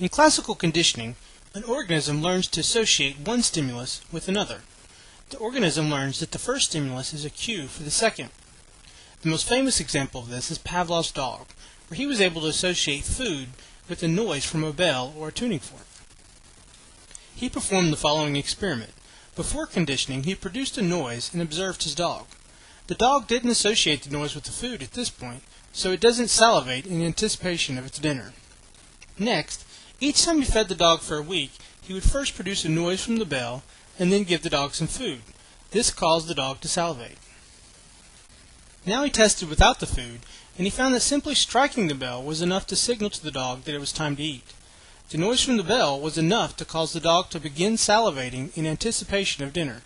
In classical conditioning, an organism learns to associate one stimulus with another. The organism learns that the first stimulus is a cue for the second. The most famous example of this is Pavlov's dog, where he was able to associate food with a noise from a bell or a tuning fork. He performed the following experiment. Before conditioning, he produced a noise and observed his dog. The dog didn't associate the noise with the food at this point, so it doesn't salivate in anticipation of its dinner. Next, each time he fed the dog for a week, he would first produce a noise from the bell and then give the dog some food. This caused the dog to salivate. Now he tested without the food, and he found that simply striking the bell was enough to signal to the dog that it was time to eat. The noise from the bell was enough to cause the dog to begin salivating in anticipation of dinner.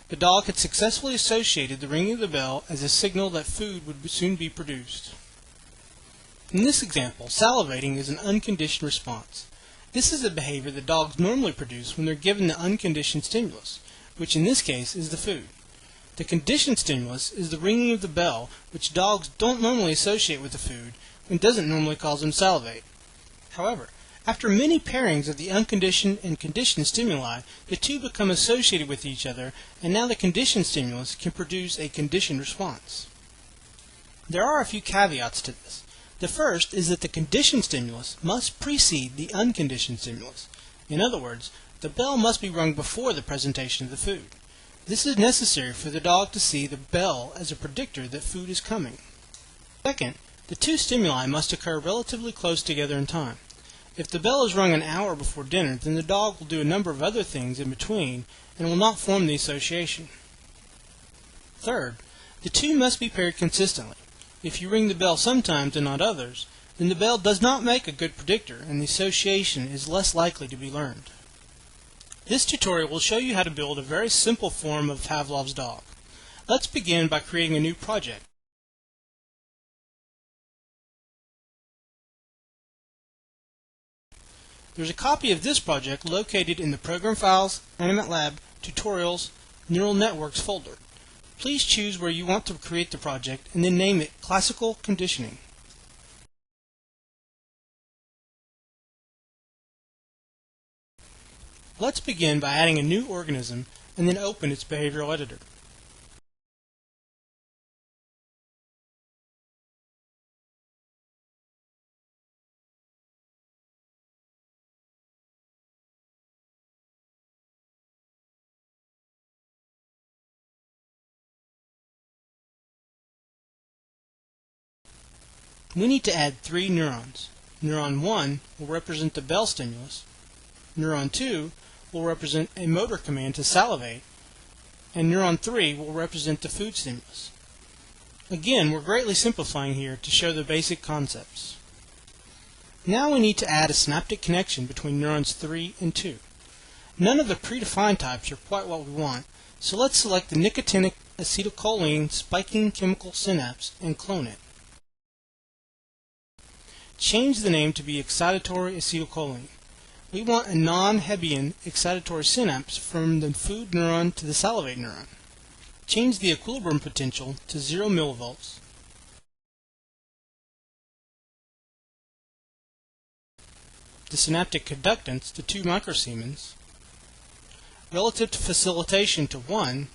The dog had successfully associated the ringing of the bell as a signal that food would soon be produced. In this example, salivating is an unconditioned response. This is a behavior that dogs normally produce when they're given the unconditioned stimulus, which in this case is the food. The conditioned stimulus is the ringing of the bell, which dogs don't normally associate with the food and doesn't normally cause them to salivate. However, after many pairings of the unconditioned and conditioned stimuli, the two become associated with each other, and now the conditioned stimulus can produce a conditioned response. There are a few caveats to this. The first is that the conditioned stimulus must precede the unconditioned stimulus. In other words, the bell must be rung before the presentation of the food. This is necessary for the dog to see the bell as a predictor that food is coming. Second, the two stimuli must occur relatively close together in time. If the bell is rung an hour before dinner, then the dog will do a number of other things in between and will not form the association. Third, the two must be paired consistently. If you ring the bell sometimes and not others, then the bell does not make a good predictor and the association is less likely to be learned. This tutorial will show you how to build a very simple form of Pavlov's dog. Let's begin by creating a new project. There's a copy of this project located in the Program Files, AnimatLab, Tutorials, Neural Networks folder. Please choose where you want to create the project and then name it Classical Conditioning. Let's begin by adding a new organism and then open its behavioral editor. We need to add 3 neurons. Neuron 1 will represent the bell stimulus, Neuron 2 will represent a motor command to salivate, and Neuron 3 will represent the food stimulus. Again, we're greatly simplifying here to show the basic concepts. Now we need to add a synaptic connection between neurons 3 and 2. None of the predefined types are quite what we want, so let's select the nicotinic acetylcholine spiking chemical synapse and clone it. Change the name to be excitatory acetylcholine. We want a non-Hebbian excitatory synapse from the food neuron to the salivate neuron. Change the equilibrium potential to 0 millivolts. The synaptic conductance to 2 microsiemens. Relative to facilitation to 1.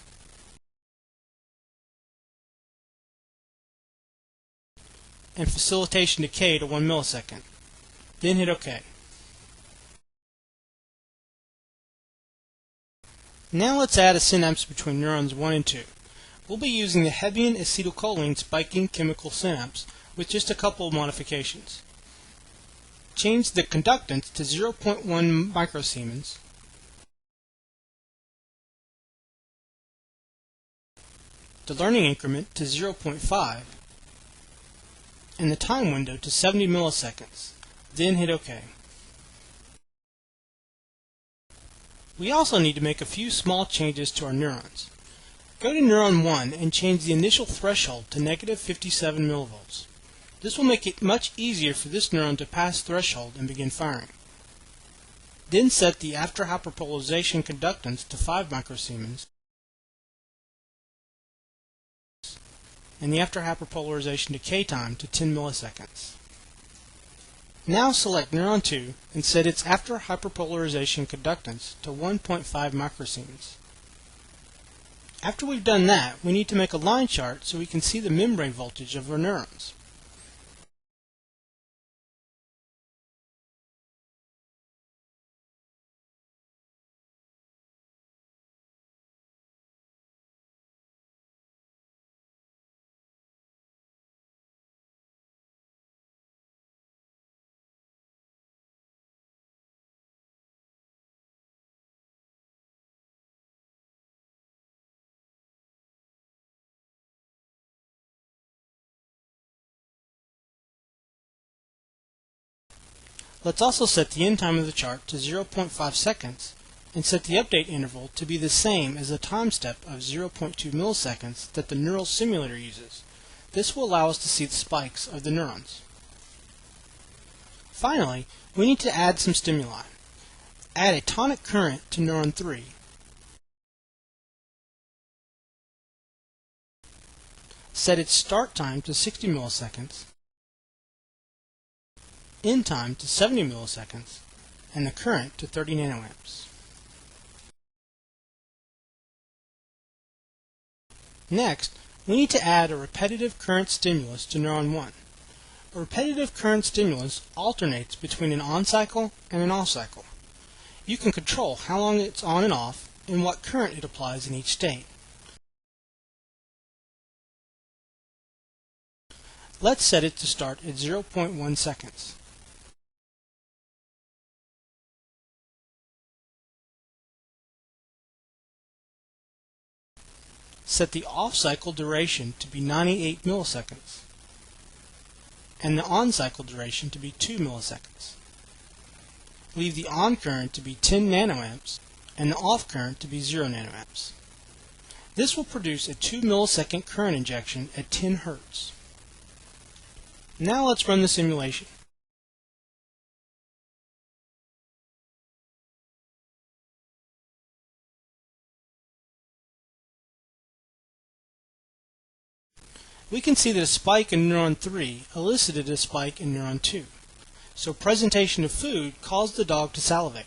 And facilitation decay to 1 millisecond. Then hit OK. Now let's add a synapse between neurons 1 and 2. We'll be using the Hebbian acetylcholine spiking chemical synapse with just a couple of modifications. Change the conductance to 0.1 microsiemens. The learning increment to 0.5. And the time window to 70 milliseconds. Then hit OK. We also need to make a few small changes to our neurons. Go to neuron 1 and change the initial threshold to negative 57 millivolts. This will make it much easier for this neuron to pass threshold and begin firing. Then set the after hyperpolarization conductance to 5 microsiemens and the after hyperpolarization decay time to 10 milliseconds. Now select Neuron 2 and set its after hyperpolarization conductance to 1.5 microsiemens. After we've done that, we need to make a line chart so we can see the membrane voltage of our neurons. Let's also set the end time of the chart to 0.5 seconds and set the update interval to be the same as the time step of 0.2 milliseconds that the neural simulator uses. This will allow us to see the spikes of the neurons. Finally, we need to add some stimuli. Add a tonic current to neuron 3. Set its start time to 60 milliseconds, end time to 70 milliseconds, and the current to 30 nanoamps. Next, we need to add a repetitive current stimulus to neuron 1. A repetitive current stimulus alternates between an on cycle and an off cycle. You can control how long it's on and off and what current it applies in each state. Let's set it to start at 0.1 seconds. Set the off-cycle duration to be 98 milliseconds and the on-cycle duration to be 2 milliseconds. Leave the on current to be 10 nanoamps and the off current to be 0 nanoamps. This will produce a 2 millisecond current injection at 10 Hz. Now let's run the simulation. We can see that a spike in neuron 3 elicited a spike in neuron 2. So presentation of food caused the dog to salivate.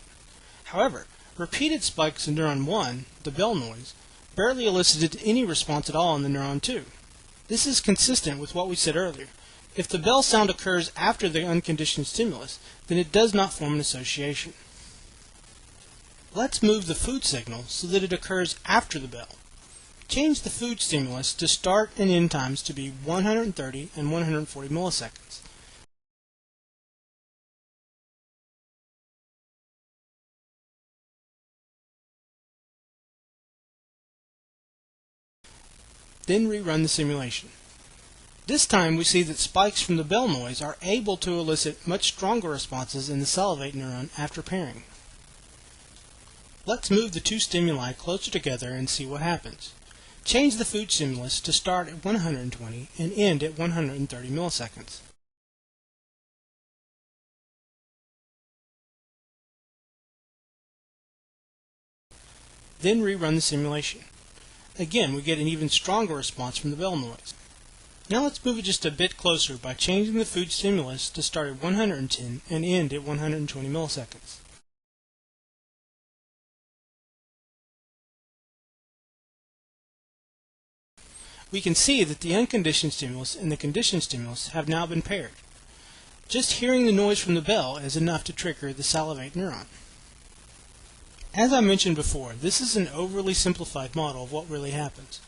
However, repeated spikes in neuron 1, the bell noise, barely elicited any response at all in the neuron 2. This is consistent with what we said earlier. If the bell sound occurs after the unconditioned stimulus, then it does not form an association. Let's move the food signal so that it occurs after the bell. Change the food stimulus to start and end times to be 130 and 140 milliseconds. Then rerun the simulation. This time we see that spikes from the bell noise are able to elicit much stronger responses in the salivate neuron after pairing. Let's move the two stimuli closer together and see what happens. Change the food stimulus to start at 120 and end at 130 milliseconds. Then rerun the simulation. Again, we get an even stronger response from the bell noise. Now let's move it just a bit closer by changing the food stimulus to start at 110 and end at 120 milliseconds. We can see that the unconditioned stimulus and the conditioned stimulus have now been paired. Just hearing the noise from the bell is enough to trigger the salivate neuron. As I mentioned before, this is an overly simplified model of what really happens.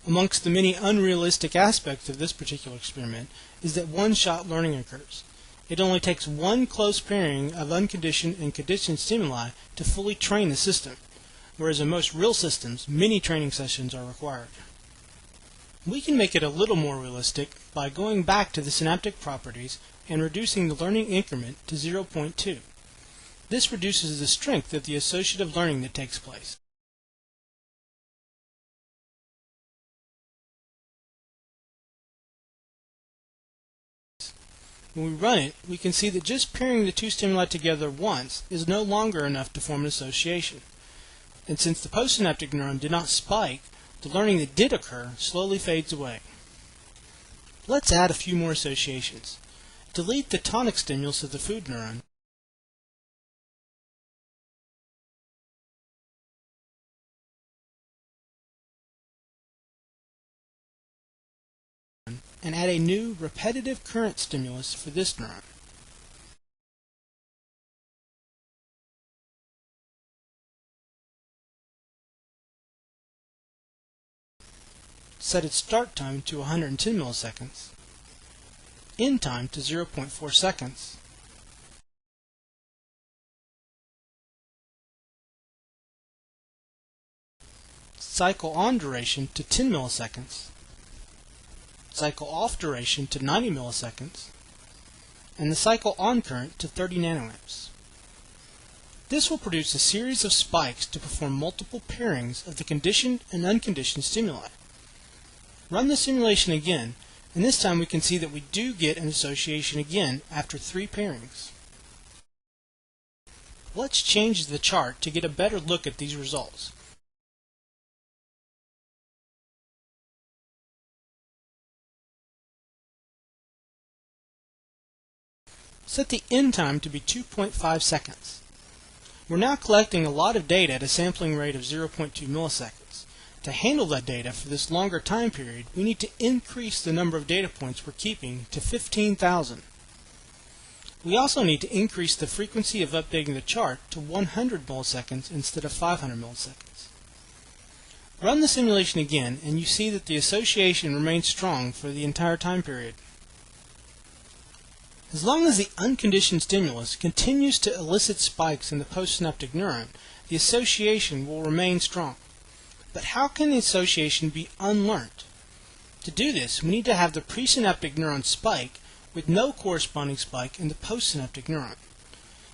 Amongst the many unrealistic aspects of this particular experiment is that one-shot learning occurs. It only takes one close pairing of unconditioned and conditioned stimuli to fully train the system, whereas in most real systems, many training sessions are required. We can make it a little more realistic by going back to the synaptic properties and reducing the learning increment to 0.2. This reduces the strength of the associative learning that takes place. When we run it, we can see that just pairing the two stimuli together once is no longer enough to form an association. And since the postsynaptic neuron did not spike, the learning that did occur slowly fades away. Let's add a few more associations. Delete the tonic stimulus of the food neuron and add a new repetitive current stimulus for this neuron. Set its start time to 110 milliseconds, end time to 0.4 seconds, cycle on duration to 10 milliseconds, cycle off duration to 90 milliseconds, and the cycle on current to 30 nanoamps. This will produce a series of spikes to perform multiple pairings of the conditioned and unconditioned stimuli. Run the simulation again, and this time we can see that we do get an association again after 3 pairings. Let's change the chart to get a better look at these results. Set the end time to be 2.5 seconds. We're now collecting a lot of data at a sampling rate of 0.2 milliseconds. To handle that data for this longer time period, we need to increase the number of data points we're keeping to 15,000. We also need to increase the frequency of updating the chart to 100 milliseconds instead of 500 milliseconds. Run the simulation again, and you see that the association remains strong for the entire time period. As long as the unconditioned stimulus continues to elicit spikes in the postsynaptic neuron, the association will remain strong. But how can the association be unlearned? To do this, we need to have the presynaptic neuron spike with no corresponding spike in the postsynaptic neuron.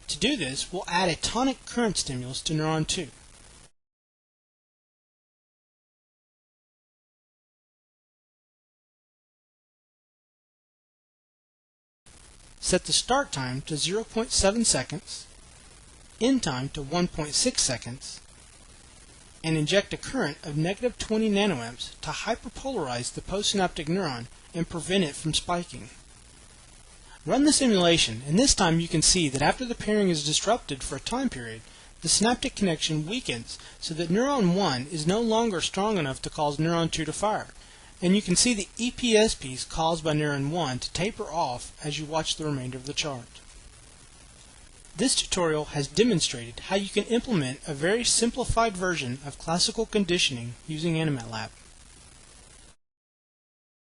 To do this, we'll add a tonic current stimulus to neuron 2. Set the start time to 0.7 seconds, end time to 1.6 seconds, and inject a current of negative 20 nanoamps to hyperpolarize the postsynaptic neuron and prevent it from spiking. Run the simulation, and this time you can see that after the pairing is disrupted for a time period, the synaptic connection weakens so that neuron 1 is no longer strong enough to cause neuron 2 to fire, and you can see the EPSPs caused by neuron 1 to taper off as you watch the remainder of the chart. This tutorial has demonstrated how you can implement a very simplified version of classical conditioning using AnimatLab.